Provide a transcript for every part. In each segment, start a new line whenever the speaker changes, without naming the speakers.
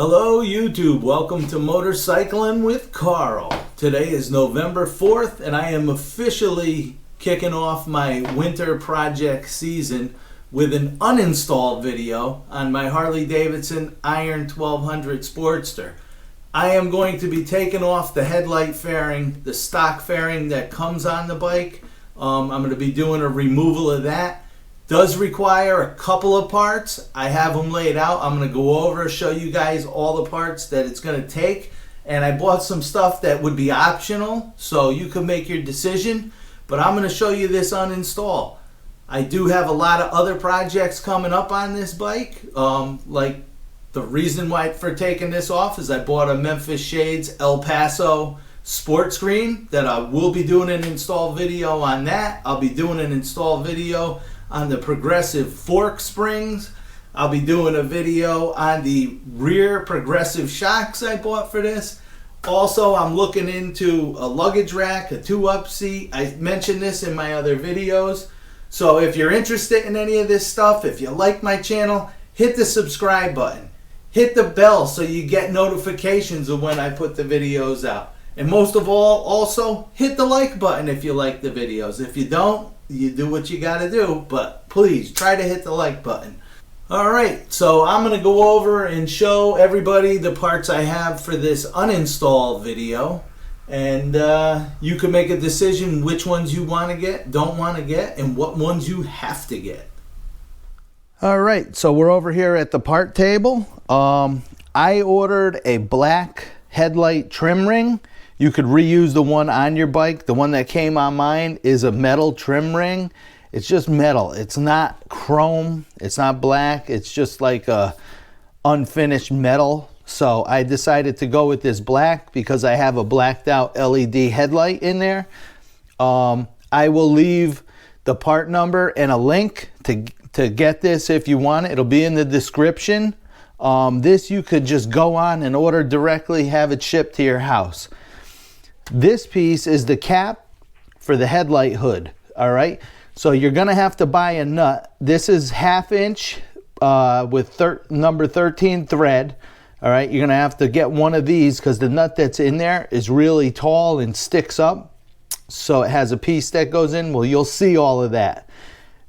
Hello YouTube, welcome to Motorcycling with Carl. Today is November 4th and I am officially kicking off my winter project season with an uninstalled video on my Harley Davidson Iron1200 Sportster. I am going to be taking off the headlight fairing, the stock fairing that comes on the bike. I'm going to be doing a removal of that. Does require a couple of parts. I have them laid out. I'm going to go over, show you guys all the parts that it's going to take. And I bought some stuff that would be optional, so you can make your decision. But I'm going to show you this uninstall. I do have a lot of other projects coming up on this bike. Like the reason why for taking this off is I bought a Memphis Shades El Paso sport screen that I will be doing an install video on that. I'll be doing an install video on the progressive fork springs. I'll be doing a video on the rear progressive shocks I bought for this. Also, I'm looking into a luggage rack, a 2-up seat. I mentioned this in my other videos. So if you're interested in any of this stuff, if you like my channel, hit the subscribe button. Hit the bell so you get notifications of when I put the videos out. And most of all, also, hit the like button if you like the videos. If you don't, you do what you gotta do, but please try to hit the like button. Alright, so I'm gonna go over and show everybody the parts I have for this uninstall video, and you can make a decision which ones you want to get, don't want to get, and what ones you have to get. Alright, so we're over here at the part table. I ordered a black headlight trim ring. You could reuse the one on your bike. The one that came on mine is a metal trim ring. It's just metal. It's not chrome. It's not black. It's just like a unfinished metal. So I decided to go with this black because I have a blacked out LED headlight in there. I will leave the part number and a link to get this if you want it. It'll be in the description. This you could just go on and order directly, have it shipped to your house. This piece is the cap for the headlight hood. All right, so you're gonna have to buy a nut. This is 1/2 inch with number 13 thread. All right, you're gonna have to get one of these because the nut that's in there is really tall and sticks up. So it has a piece that goes in. Well, you'll see all of that.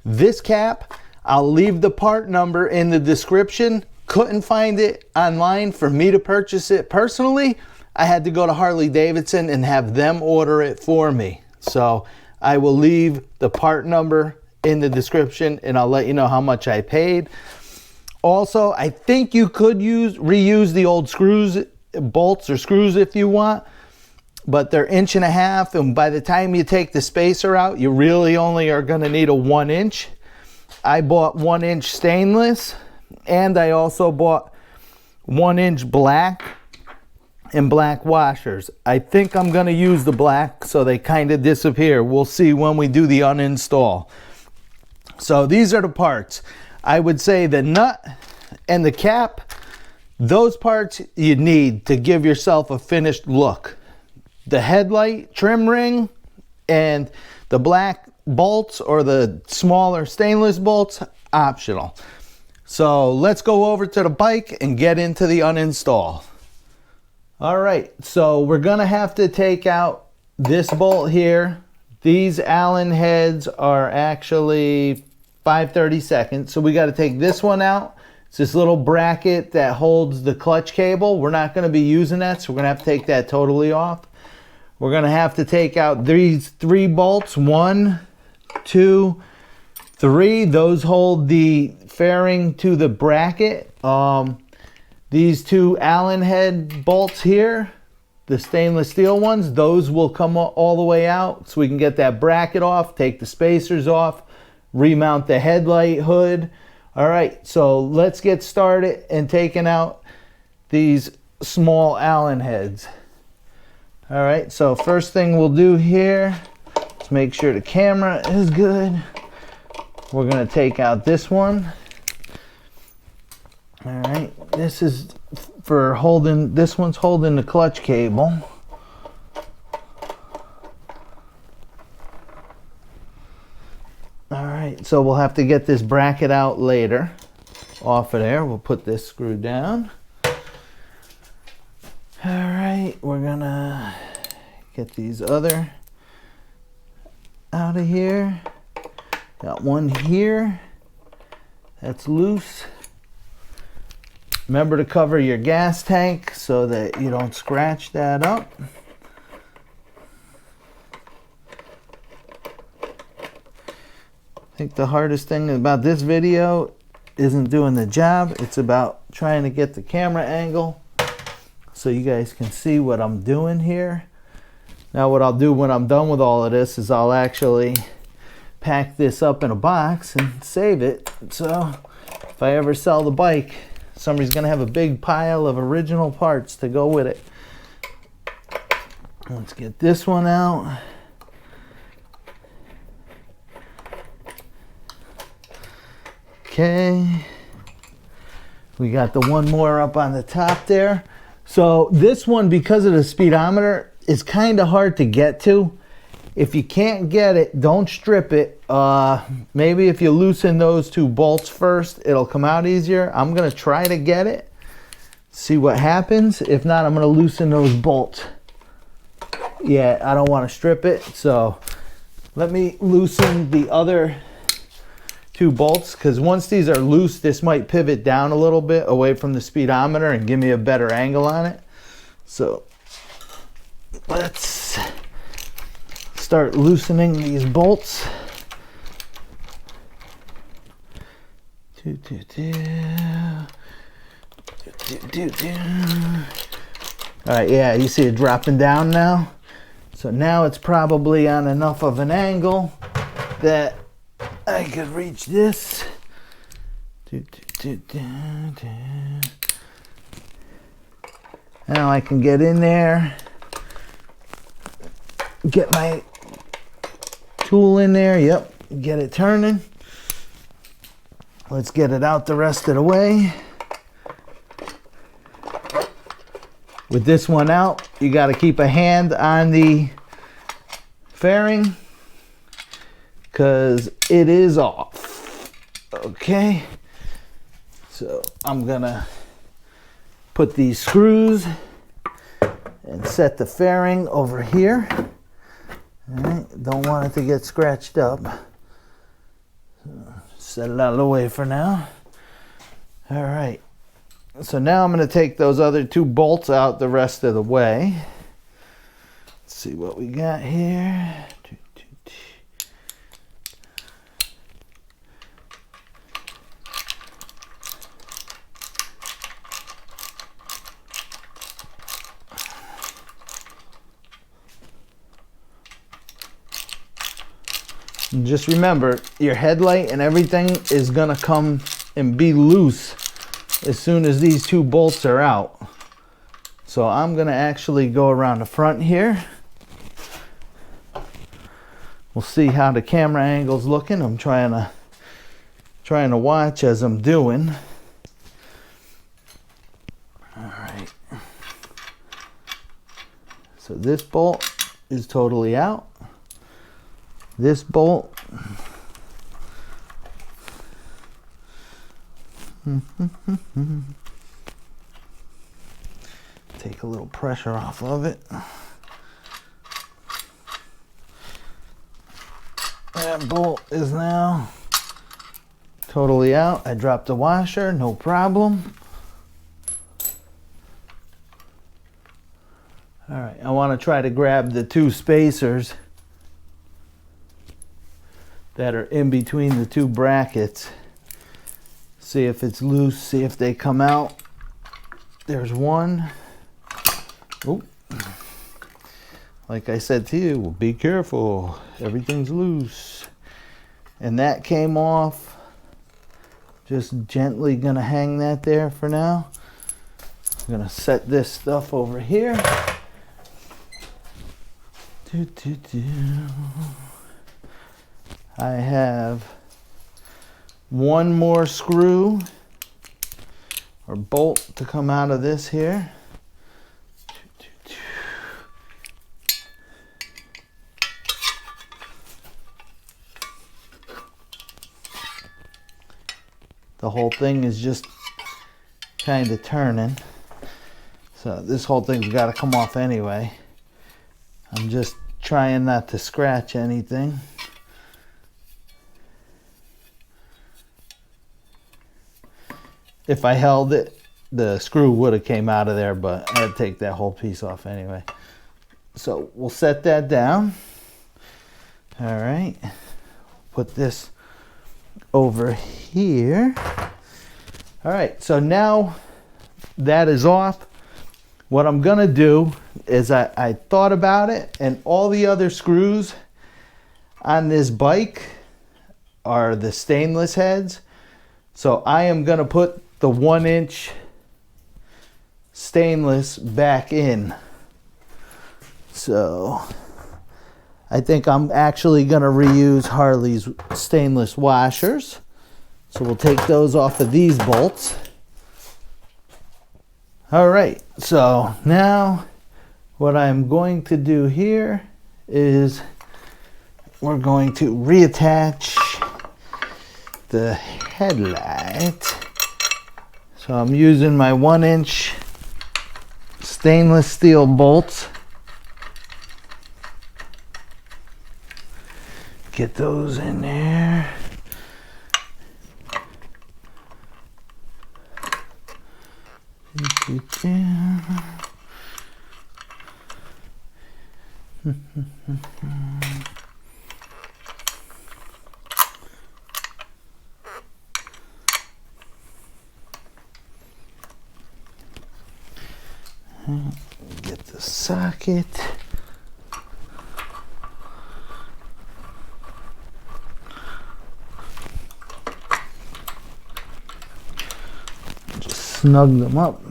This cap, I'll leave the part number in the description. Couldn't find it online for me to purchase it personally. I had to go to Harley Davidson and have them order it for me. So I will leave the part number in the description and I'll let you know how much I paid. Also, I think you could reuse the old screws, bolts or screws if you want, but they're 1.5 inch, and by the time you take the spacer out, you really only are gonna need a 1 inch. I bought 1 inch stainless, and I also bought 1 inch black and black washers. I think I'm gonna use the black so they kind of disappear. We'll see when we do the uninstall. So these are the parts. I would say the nut and the cap, those parts you need to give yourself a finished look. The headlight trim ring and the black bolts or the smaller stainless bolts, optional. So let's go over to the bike and get into the uninstall. All right, so we're gonna have to take out this bolt here. These Allen heads are actually 5/32, so we gotta take this one out. It's this little bracket that holds the clutch cable. We're not gonna be using that, so we're gonna have to take that totally off. We're gonna have to take out these 3 bolts, 1, 2, 3. Those hold the fairing to the bracket. These 2 Allen head bolts here, the stainless steel ones, those will come all the way out so we can get that bracket off, take the spacers off, remount the headlight hood. All right, so let's get started and taking out these small Allen heads. All right, so first thing we'll do here is make sure the camera is good. We're gonna take out this one. All right, this is for holding, this one's holding the clutch cable. All right, so we'll have to get this bracket out later off of there. We'll put this screw down. All right, we're gonna get these other out of here. Got one here that's loose. Remember to cover your gas tank so that you don't scratch that up. I think the hardest thing about this video isn't doing the job. It's about trying to get the camera angle so you guys can see what I'm doing here. Now what I'll do when I'm done with all of this is I'll actually pack this up in a box and save it. So if I ever sell the bike, somebody's gonna have a big pile of original parts to go with it. Let's get this one out. Okay. We got the one more up on the top there. So this one, because of the speedometer, is kind of hard to get to. If you can't get it, don't strip it. Maybe if you loosen those two bolts first, it'll come out easier. I'm gonna try to get it, see what happens. If not, I'm gonna loosen those bolts. Yeah, I don't want to strip it, so let me loosen the other two bolts, because once these are loose, this might pivot down a little bit away from the speedometer and give me a better angle on it. So let's start loosening these bolts. All right, yeah, you see it dropping down now. So now it's probably on enough of an angle that I could reach this. Now I can get in there, get my tool in there, yep, get it turning. Let's get it out the rest of the way. With this one out, you got to keep a hand on the fairing because it is off. Okay, so I'm gonna put these screws and set the fairing over here. All right, don't want it to get scratched up. So set it out of the way for now. All right, so now I'm going to take those other two bolts out the rest of the way. Let's see what we got here. And just remember, your headlight and everything is gonna come and be loose as soon as these two bolts are out. So I'm gonna actually go around the front here. We'll see how the camera angle's looking. I'm trying to watch as I'm doing. All right. So this bolt is totally out. This bolt take a little pressure off of it. That bolt is now totally out. I dropped the washer, no problem. All right, I want to try to grab the two spacers that are in between the two brackets. See if it's loose, see if they come out. There's one. Oh, like I said to you, be careful, everything's loose. And that came off. Just gently gonna hang that there for now. I'm gonna set this stuff over here. I have one more screw or bolt to come out of this here. The whole thing is just kind of turning. So this whole thing's got to come off anyway. I'm just trying not to scratch anything. If I held it, the screw would have came out of there, but I had to take that whole piece off anyway. So we'll set that down. All right, put this over here. All right, so now that is off. What I'm gonna do is I thought about it, and all the other screws on this bike are the stainless heads. So I am gonna put the 1-inch stainless back in. So I think I'm actually gonna reuse Harley's stainless washers. So we'll take those off of these bolts. All right, so now what I'm going to do here is we're going to reattach the headlight. So I'm using my 1-inch stainless steel bolts. Get those in there. Get the socket. Just snug them up.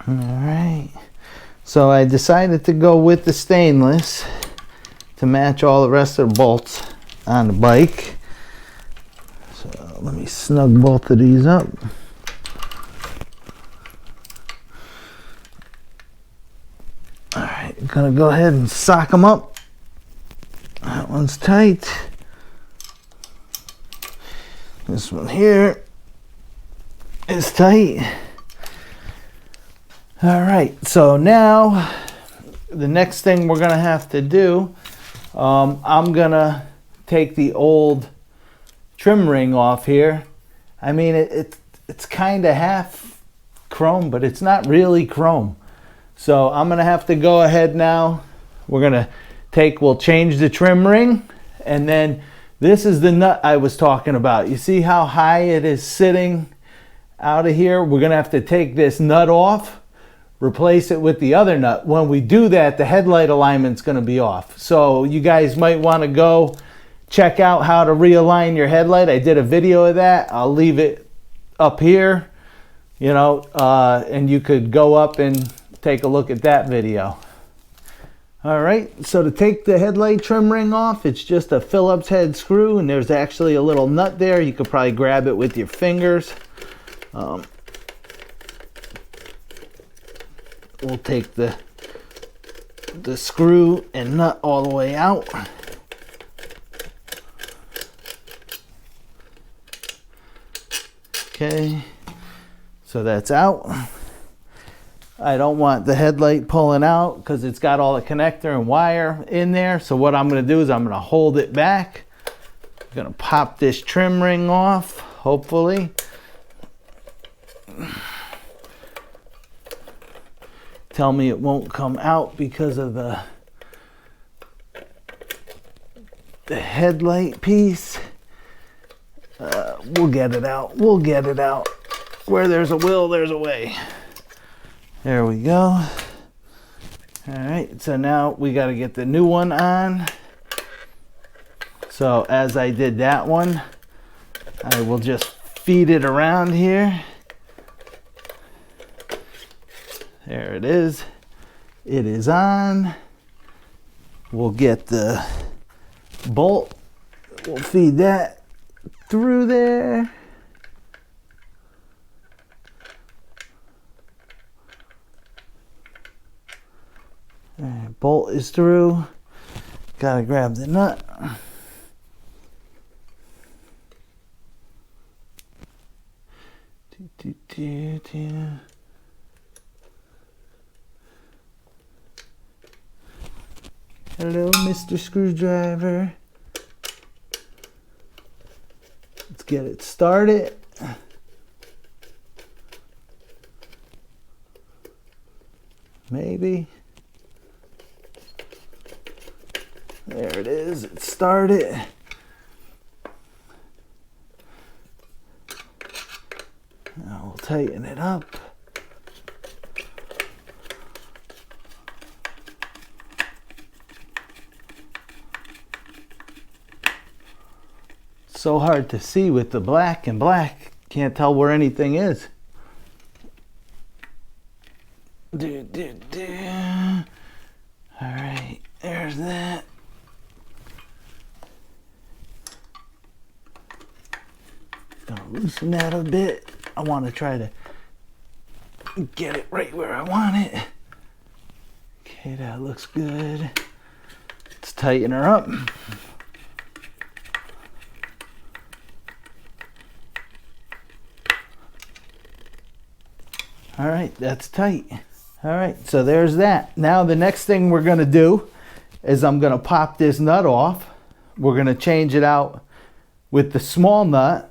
All right. So I decided to go with the stainless to match all the rest of the bolts on the bike. So let me snug both of these up. All right, I'm gonna go ahead and sock them up. That one's tight. This one here is tight. All right, so now the next thing we're gonna have to do, I'm gonna take the old trim ring off here. I mean, it's kind of half chrome, but it's not really chrome. So I'm gonna have to go ahead now. We'll change the trim ring, and then this is the nut I was talking about. You see how high it is sitting out of here? We're gonna have to take this nut off, replace it with the other nut. When we do that, the headlight alignment's gonna be off. So you guys might wanna go check out how to realign your headlight. I did a video of that. I'll leave it up here, and you could go up and take a look at that video. All right, so to take the headlight trim ring off, it's just a Phillips head screw, and there's actually a little nut there. You could probably grab it with your fingers. We'll take the screw and nut all the way out. Okay, so that's out. I don't want the headlight pulling out because it's got all the connector and wire in there. So what I'm going to do is I'm going to hold it back. I'm going to pop this trim ring off, hopefully. Tell me it won't come out because of the headlight piece. We'll get it out. We'll get it out. Where there's a will, there's a way. There we go. All right, so now we got to get the new one on. So as I did that one, I will just feed it around here. There it is. It is on. We'll get the bolt. We'll feed that through there. All right, bolt is through. Gotta grab the nut. Hello, Mr. Screwdriver. Let's get it started. Maybe. There it is. It started. Now we'll tighten it up. So hard to see with the black and black. Can't tell where anything is. Alright, there's that. Gonna loosen that a bit. I want to try to get it right where I want it. Okay, that looks good. Let's tighten her up. All right, that's tight. All right, so there's that. Now the next thing we're gonna do is I'm gonna pop this nut off. We're gonna change it out with the small nut.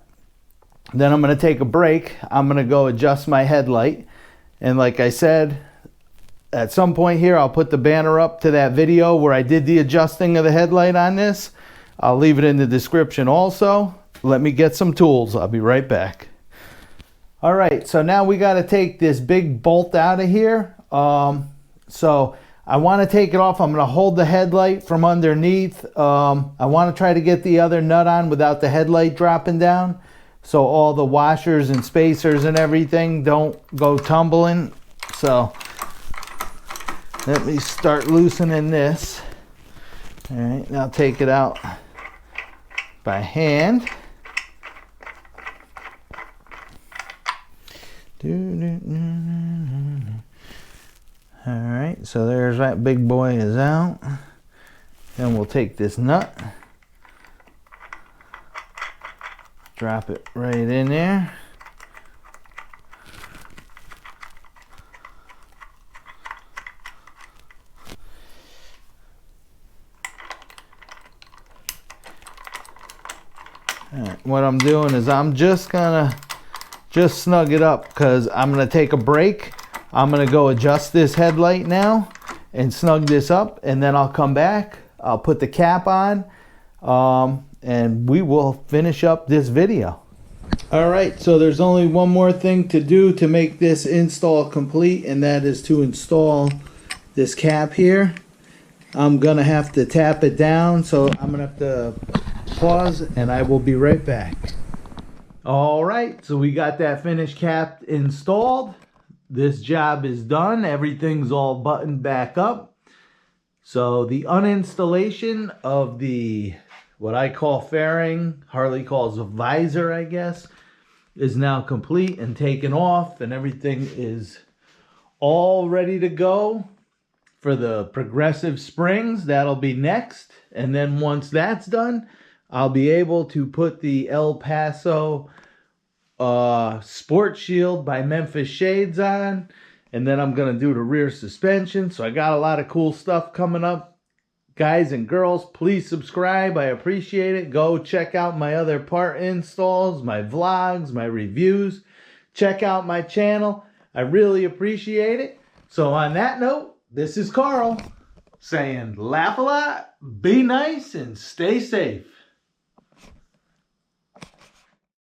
Then I'm gonna take a break. I'm gonna go adjust my headlight. And like I said, at some point here, I'll put the banner up to that video where I did the adjusting of the headlight on this. I'll leave it in the description also. Let me get some tools. I'll be right back. All right, so now we got to take this big bolt out of here. So I want to take it off. I'm going to hold the headlight from underneath. I want to try to get the other nut on without the headlight dropping down, so all the washers and spacers and everything don't go tumbling. So let me start loosening this. All right, now take it out by hand. All right, so there's that big boy is out. Then we'll take this nut, drop it right in there. All right, what I'm doing is I'm just gonna snug it up because I'm gonna take a break. I'm gonna go adjust this headlight now and snug this up, and then I'll come back. I'll put the cap on, and we will finish up this video. All right, so there's only one more thing to do to make this install complete, and that is to install this cap here. I'm gonna have to tap it down, so I'm gonna have to pause, and I will be right back. All right, so we got that finished cap installed. This job is done. Everything's all buttoned back up. So the uninstallation of the, what I call fairing, Harley calls a visor, I guess, is now complete and taken off, and everything is all ready to go for the progressive springs. That'll be next. And then once that's done, I'll be able to put the El Paso Sport Shield by Memphis Shades on, and then I'm gonna do the rear suspension. So I got a lot of cool stuff coming up. Guys and girls, please subscribe. I appreciate it. Go check out my other part installs, my vlogs, my reviews. Check out my channel. I really appreciate it. So on that note, this is Carl saying laugh a lot, be nice, and stay safe.